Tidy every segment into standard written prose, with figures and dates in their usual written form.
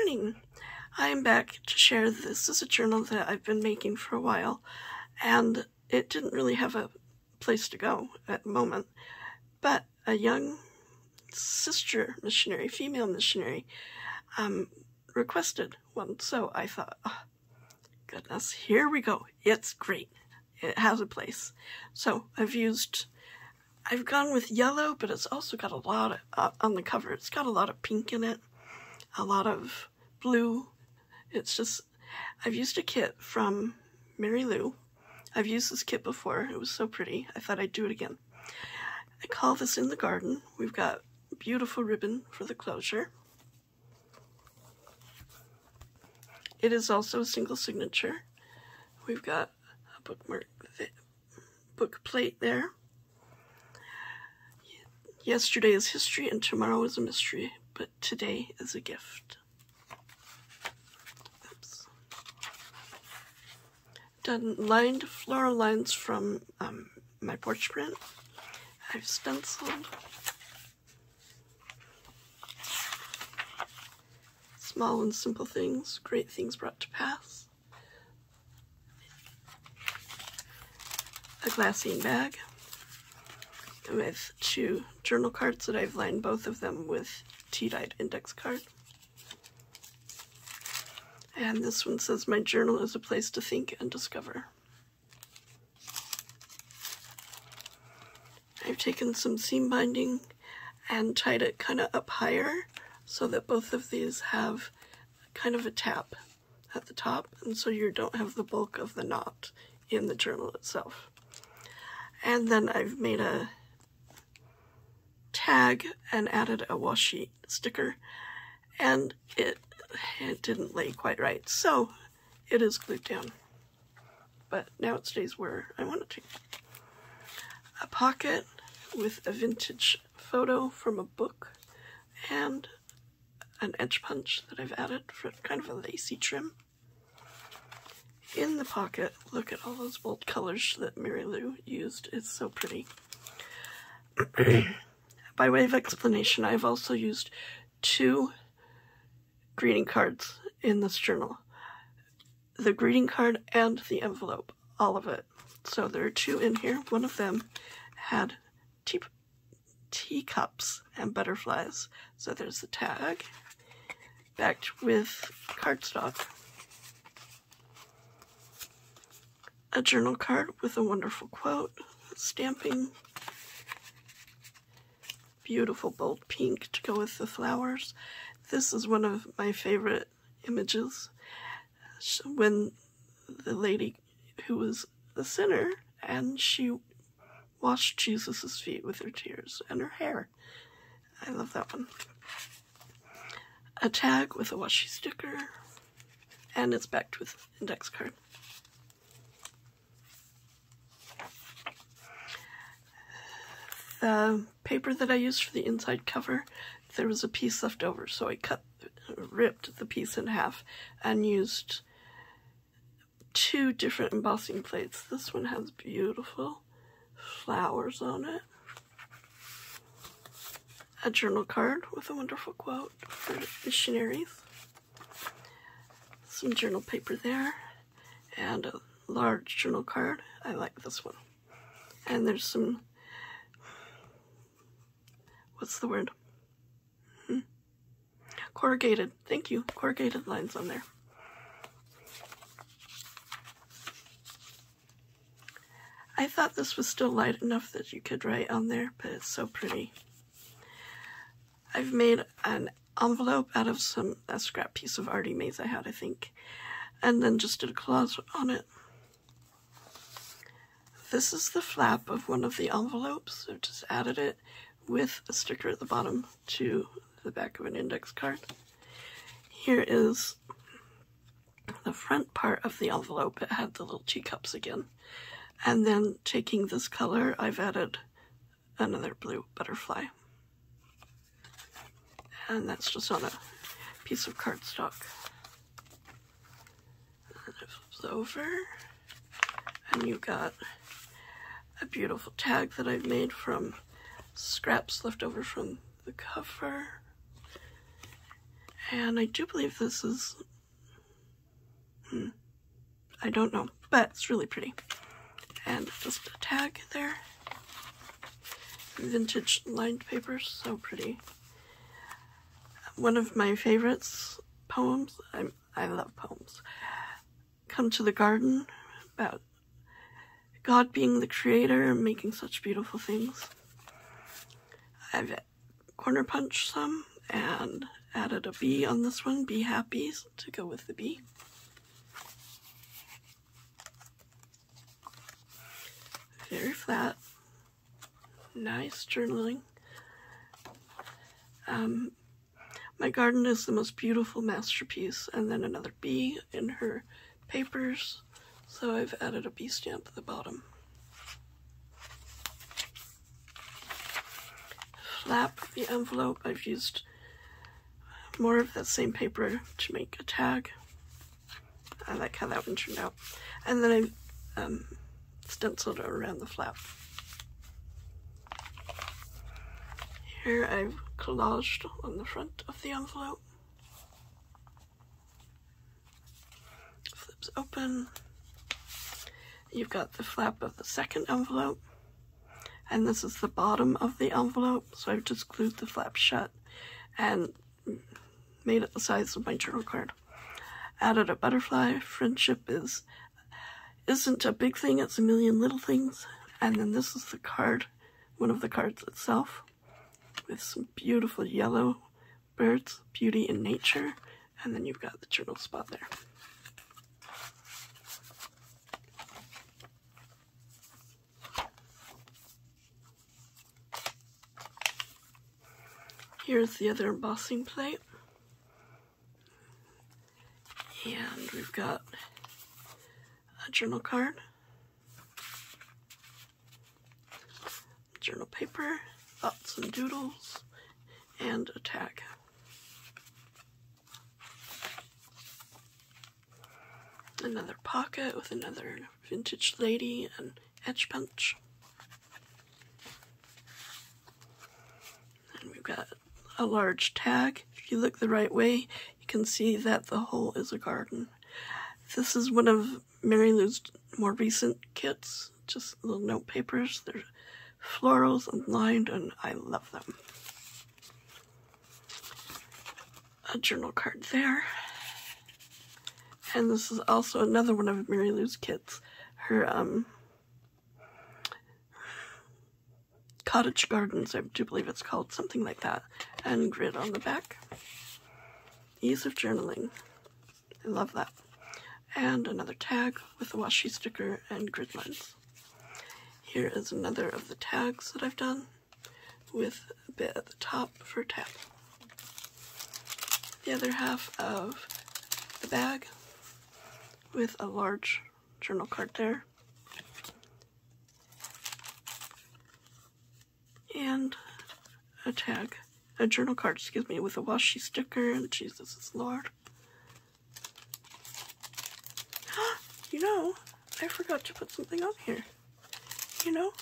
morning. I'm back to share this is a journal that I've been making for a while, and it didn't really have a place to go at the moment, but a young sister missionary, female missionary, requested one, so I thought, oh, goodness, here we go. It's great. It has a place. So I've gone with yellow, but it's also got a lot of, on the cover, it's got a lot of pink in it, a lot of blue. It's just, I've used a kit from Mary Lou. I've used this kit before. It was so pretty. I thought I'd do it again. I call this In the Garden. We've got beautiful ribbon for the closure. It is also a single signature. We've got a book plate there. Yesterday is history and tomorrow is a mystery, but today is a gift. Oops. Done lined floral lines from my porch print. I've stenciled. Small and simple things, great things brought to pass. A glassine bag with 2 journal cards that I've lined both of them with tea-dyed index card. And this one says, my journal is a place to think and discover. I've taken some seam binding and tied it kind of up higher so that both of these have kind of a tap at the top, and so you don't have the bulk of the knot in the journal itself. And then I've made a tag and added a washi sticker, and it didn't lay quite right, so it is glued down. But now it stays where I want it to. A pocket with a vintage photo from a book and an edge punch that I've added for kind of a lacy trim. In the pocket, look at all those bold colors that Mary Lou used. It's so pretty. By way of explanation, I've also used 2 greeting cards in this journal. The greeting card and the envelope, all of it. So there are 2 in here. One of them had teacups and butterflies. So there's the tag, backed with cardstock. A journal card with a wonderful quote, stamping, beautiful bold pink to go with the flowers. This is one of my favorite images, when the lady who was a sinner and she washed Jesus' feet with her tears and her hair. I love that one. A tag with a washi sticker, and it's backed with index card. The paper that I used for the inside cover, there was a piece left over, so I ripped the piece in half and used 2 different embossing plates. This one has beautiful flowers on it. A journal card with a wonderful quote for missionaries. Some journal paper there, and a large journal card. I like this one. And there's some, what's the word? Corrugated, thank you, corrugated lines on there. I thought this was still light enough that you could write on there, but it's so pretty. I've made an envelope out of a scrap piece of Artie Maze I had, I think, and then just did a collage on it. This is the flap of one of the envelopes, so just added it with a sticker at the bottom to the back of an index card. Here is the front part of the envelope. It had the little teacups again. And then taking this color, I've added another blue butterfly. And that's just on a piece of cardstock. And it flips over, and you got a beautiful tag that I've made from scraps left over from the cover. And I do believe this is, I don't know, but it's really pretty. And just a tag there. Vintage lined paper, so pretty. One of my favorites, poems, I love poems. Come to the Garden, about God being the creator and making such beautiful things. I've corner punched some and added a bee on this one, Be Happy, to go with the bee. Very flat. Nice journaling. My garden is the most beautiful masterpiece, and then another bee in her papers, so I've added a bee stamp at the bottom. Flap the envelope, I've used more of that same paper to make a tag. I like how that one turned out. And then I stenciled around the flap. Here I've collaged on the front of the envelope. Flips open. You've got the flap of the second envelope. And this is the bottom of the envelope, so I've just glued the flap shut and made it the size of my journal card. Added a butterfly. Friendship isn't a big thing, it's a million little things. And then this is the card, one of the cards itself, with some beautiful yellow birds, beauty in nature, and then you've got the journal spot there. Here's the other embossing plate. And we've got a journal card, journal paper, thoughts and doodles, and a tag. Another pocket with another vintage lady and edge punch. And we've got a large tag. If you look the right way, you can see that the whole is a garden. This is one of Mary Lou's more recent kits, just little note papers. They're florals and lined, and I love them. A journal card there. And this is also another one of Mary Lou's kits. Her cottage gardens, I do believe it's called, something like that. And grid on the back. Ease of journaling. I love that. And another tag with a washi sticker and grid lines. Here is another of the tags that I've done with a bit at the top for a tag. The other half of the bag with a large journal card there. And a tag, a journal card, excuse me, with a washi sticker and Jesus is Lord. You know, I forgot to put something on here. You know,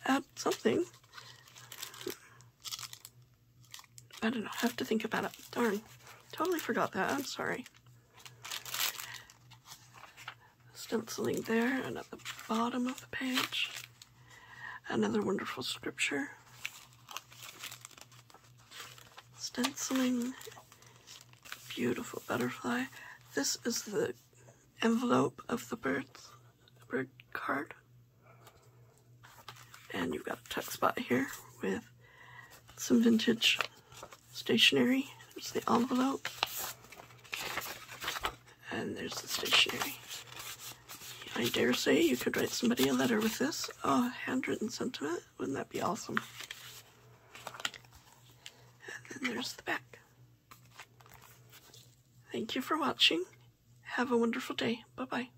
add something. I don't know, I have to think about it. Darn, totally forgot that, I'm sorry. Stenciling there and at the bottom of the page. Another wonderful scripture. Stenciling. Beautiful butterfly. This is the envelope of the bird card. And you've got a tuck spot here with some vintage stationery. There's the envelope. And there's the stationery. I dare say you could write somebody a letter with this. Oh, handwritten sentiment. Wouldn't that be awesome? And then there's the back. Thank you for watching. Have a wonderful day. Bye-bye.